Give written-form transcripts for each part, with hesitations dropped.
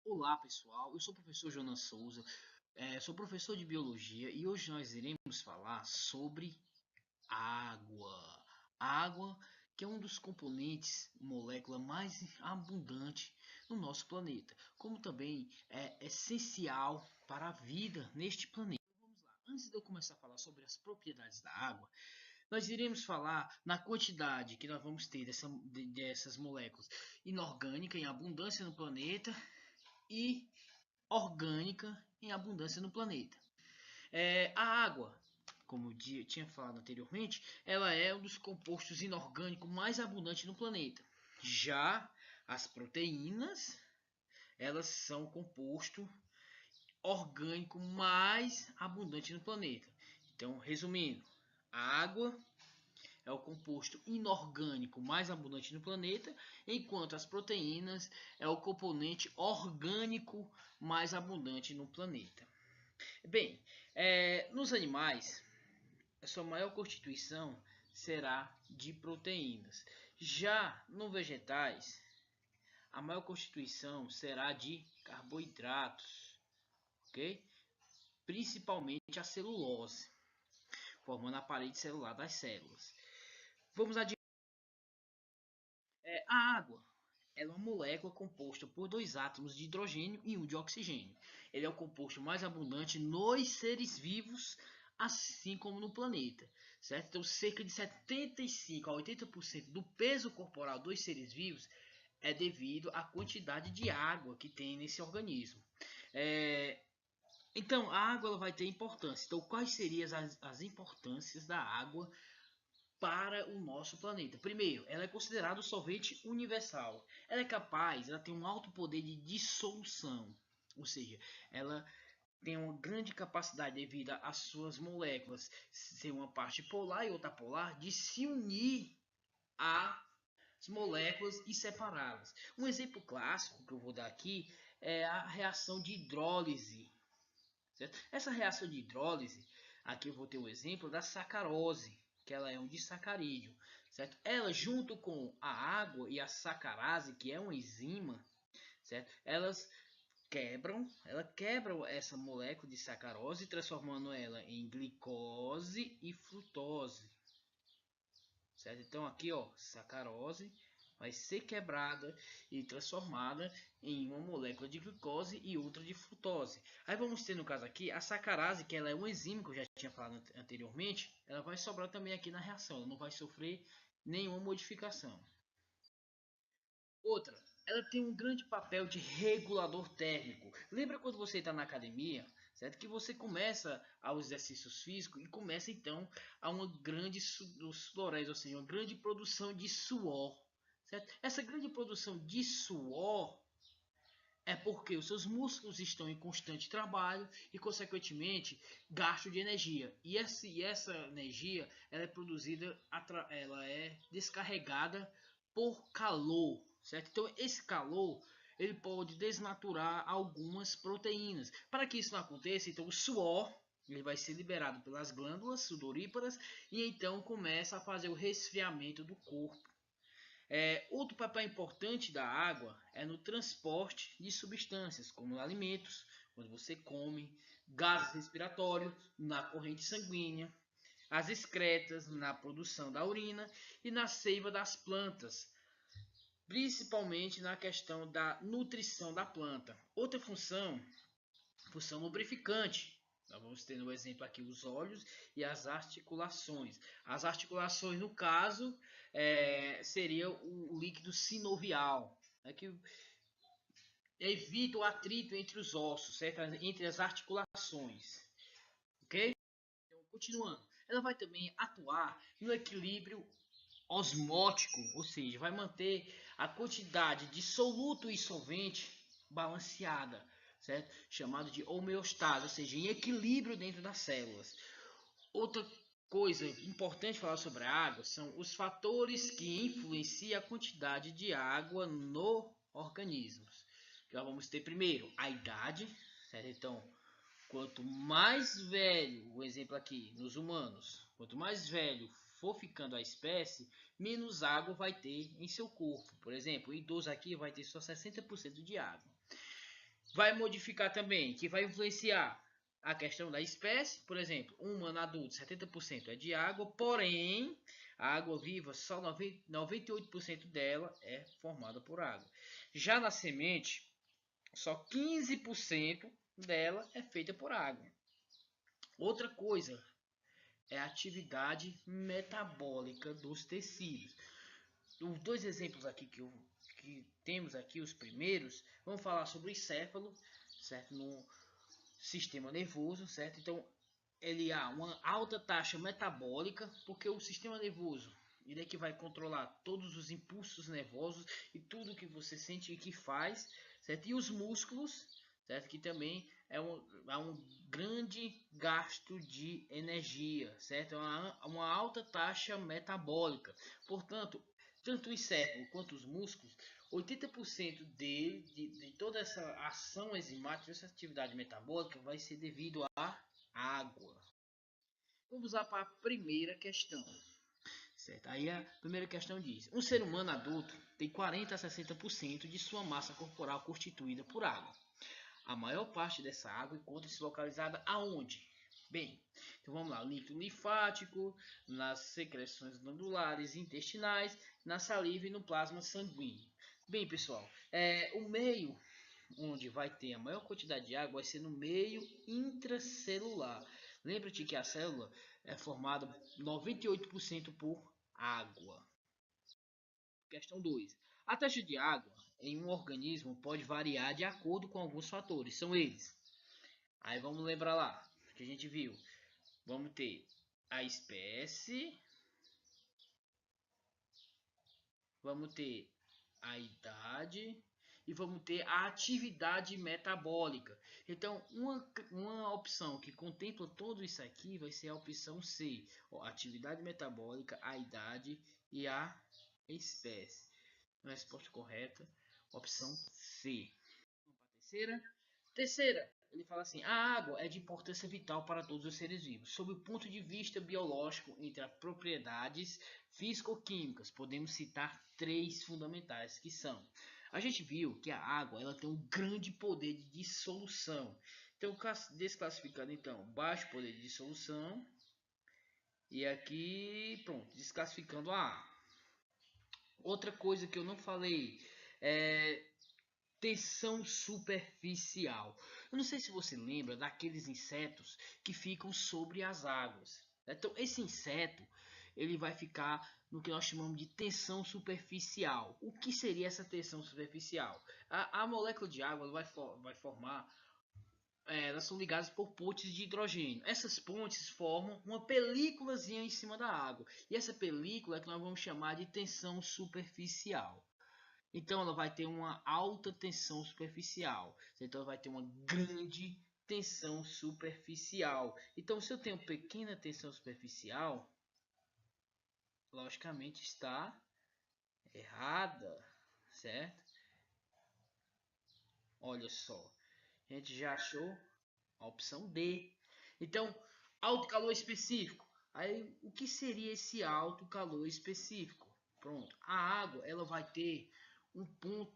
Olá pessoal, eu sou o professor Jonas Souza, sou professor de biologia e hoje nós iremos falar sobre água. A água, que é um dos componentes molécula mais abundante no nosso planeta, como também é essencial para a vida neste planeta. Vamos lá, antes de eu começar a falar sobre as propriedades da água, nós iremos falar na quantidade que nós vamos ter dessas moléculas inorgânicas em abundância no planeta e orgânica em abundância no planeta. A água, como eu tinha falado anteriormente, ela é um dos compostos inorgânicos mais abundantes no planeta. Já as proteínas, elas são o composto orgânico mais abundante no planeta. Então, resumindo, a água é o composto inorgânico mais abundante no planeta, enquanto as proteínas é o componente orgânico mais abundante no planeta. Bem, nos animais, a sua maior constituição será de proteínas. Já no vegetais, a maior constituição será de carboidratos, ok? Principalmente a celulose, formando a parede celular das células. Vamos adiante. A água, ela é uma molécula composta por dois átomos de hidrogênio e um de oxigênio. Ele é o composto mais abundante nos seres vivos, assim como no planeta, certo? Então, cerca de 75 a 80% do peso corporal dos seres vivos é devido à quantidade de água que tem nesse organismo. Então, a água ela vai ter importância. Então, quais seriam as importâncias da água para o nosso planeta? Primeiro, ela é considerada o solvente universal. Ela tem um alto poder de dissolução, ou seja, ela tem uma grande capacidade devido às suas moléculas ser uma parte polar e outra polar de se unir às moléculas e separá-las. Um exemplo clássico que eu vou dar aqui é a reação de hidrólise. Certo? Essa reação de hidrólise, aqui eu vou ter um exemplo da sacarose, que ela é um disacarídeo, certo? Ela junto com a água e a sacarase, que é uma enzima, certo? Ela quebra essa molécula de sacarose, transformando ela em glicose e frutose, certo? Então aqui, ó, sacarose vai ser quebrada e transformada em uma molécula de glicose e outra de frutose. Aí vamos ter no caso aqui a sacarase, que ela é um enzima que eu já tinha falado anteriormente, ela vai sobrar também aqui na reação, ela não vai sofrer nenhuma modificação. Outra, ela tem um grande papel de regulador térmico. Lembra quando você está na academia, certo? Que você começa aos exercícios físicos e começa então a uma grande sudorese, ou seja, uma grande produção de suor, certo? Essa grande produção de suor é porque os seus músculos estão em constante trabalho e, consequentemente, gasto de energia. E essa energia ela é produzida, ela é descarregada por calor, certo? Então, esse calor ele pode desnaturar algumas proteínas. Para que isso não aconteça, então o suor ele vai ser liberado pelas glândulas sudoríparas e então começa a fazer o resfriamento do corpo. Outro papel importante da água é no transporte de substâncias, como alimentos, quando você come, gases respiratórios na corrente sanguínea, as excretas na produção da urina e na seiva das plantas, principalmente na questão da nutrição da planta. Outra função lubrificante. Nós vamos ter no exemplo aqui os olhos e as articulações. As articulações, no caso, seria o líquido sinovial, né, que evita o atrito entre os ossos, certo? Entre as articulações. Ok? Então, continuando. Ela vai também atuar no equilíbrio osmótico, ou seja, vai manter a quantidade de soluto e solvente balanceada, certo? Chamado de homeostase, ou seja, em equilíbrio dentro das células. Outra coisa importante falar sobre a água são os fatores que influenciam a quantidade de água no organismo. Já vamos ter primeiro a idade, certo? Então, quanto mais velho, o exemplo aqui nos humanos, quanto mais velho for ficando a espécie, menos água vai ter em seu corpo. Por exemplo, o idoso aqui vai ter só 60% de água. vai modificar também, que vai influenciar a questão da espécie. Por exemplo, um humano adulto, 70% é de água, porém, a água viva, só 98% dela é formada por água. Já na semente, só 15% dela é feita por água. Outra coisa é a atividade metabólica dos tecidos. Os dois exemplos aqui que temos aqui, os primeiros, vamos falar sobre o encéfalo, certo? No sistema nervoso, certo? Então, ele há uma alta taxa metabólica, porque o sistema nervoso ele é que vai controlar todos os impulsos nervosos e tudo que você sente e que faz, certo? E os músculos, certo? Que também é um grande gasto de energia, certo? É uma alta taxa metabólica. Portanto, tanto o encéfalo quanto os músculos, 80% de toda essa ação enzimática, essa atividade metabólica, vai ser devido à água. Vamos lá para a primeira questão. Certo? Aí a primeira questão diz: um ser humano adulto tem 40 a 60% de sua massa corporal constituída por água. A maior parte dessa água encontra-se localizada aonde? Bem, então vamos lá: líquido linfático, nas secreções glandulares e intestinais, na saliva e no plasma sanguíneo. Bem, pessoal, o meio onde vai ter a maior quantidade de água vai ser no meio intracelular. Lembra-te que a célula é formada 98% por água. Questão 2. A taxa de água em um organismo pode variar de acordo com alguns fatores. São eles. Aí vamos lembrar lá que a gente viu. Vamos ter a espécie, vamos ter a idade e vamos ter a atividade metabólica. Então, uma opção que contempla tudo isso aqui vai ser a opção C, a atividade metabólica, a idade e a espécie. A resposta correta, opção C. Vamos para a terceira. Terceira, ele fala assim: a água é de importância vital para todos os seres vivos. Sob o ponto de vista biológico, entre as propriedades físico-químicas, podemos citar três fundamentais, que são: a gente viu que a água ela tem um grande poder de dissolução. Então, desclassificando então, baixo poder de dissolução. E aqui, pronto, desclassificando a A. Outra coisa que eu não falei é tensão superficial. Eu não sei se você lembra daqueles insetos que ficam sobre as águas. Então, esse inseto ele vai ficar no que nós chamamos de tensão superficial. O que seria essa tensão superficial? A molécula de água vai formar, elas são ligadas por pontes de hidrogênio. Essas pontes formam uma películazinha em cima da água. E essa película é que nós vamos chamar de tensão superficial. Então ela vai ter uma alta tensão superficial. Então ela vai ter uma grande tensão superficial. Então se eu tenho pequena tensão superficial, logicamente está errada, certo? Olha só, a gente já achou a opção D. Então, alto calor específico. Aí, o que seria esse alto calor específico? Pronto, a água ela vai ter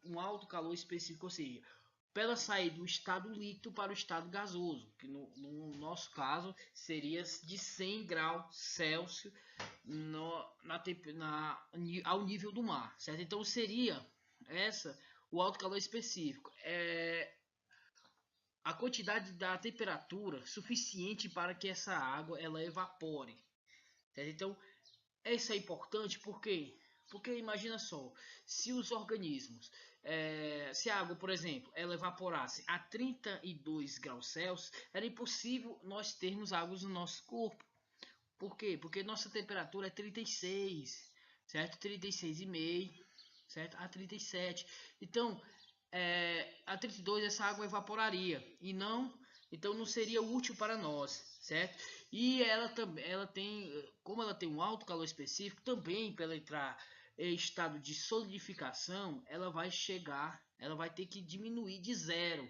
um alto calor específico, ou seja, para ela sair do estado líquido para o estado gasoso, que no nosso caso seria de 100 graus Celsius ao nível do mar, certo? Então seria essa o alto calor específico. A quantidade da temperatura suficiente para que essa água ela evapore, certo? Então isso é importante porque imagina só, se os organismos, se a água, por exemplo, ela evaporasse a 32 graus Celsius, era impossível nós termos água no nosso corpo. Por quê? Porque nossa temperatura é 36, certo? 36,5, certo? A 37. Então, a 32 essa água evaporaria e então não seria útil para nós, certo? E ela também, como ela tem um alto calor específico, também para ela entrar em estado de solidificação, ela vai ter que diminuir de zero,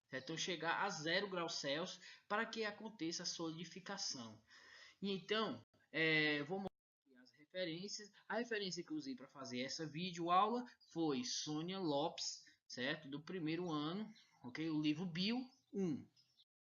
certo? Então chegar a 0 graus Celsius para que aconteça a solidificação. E então, vou mostrar as referências. A referência que eu usei para fazer essa vídeo aula foi Sônia Lopes, certo? Do primeiro ano, ok? O livro Bio 1,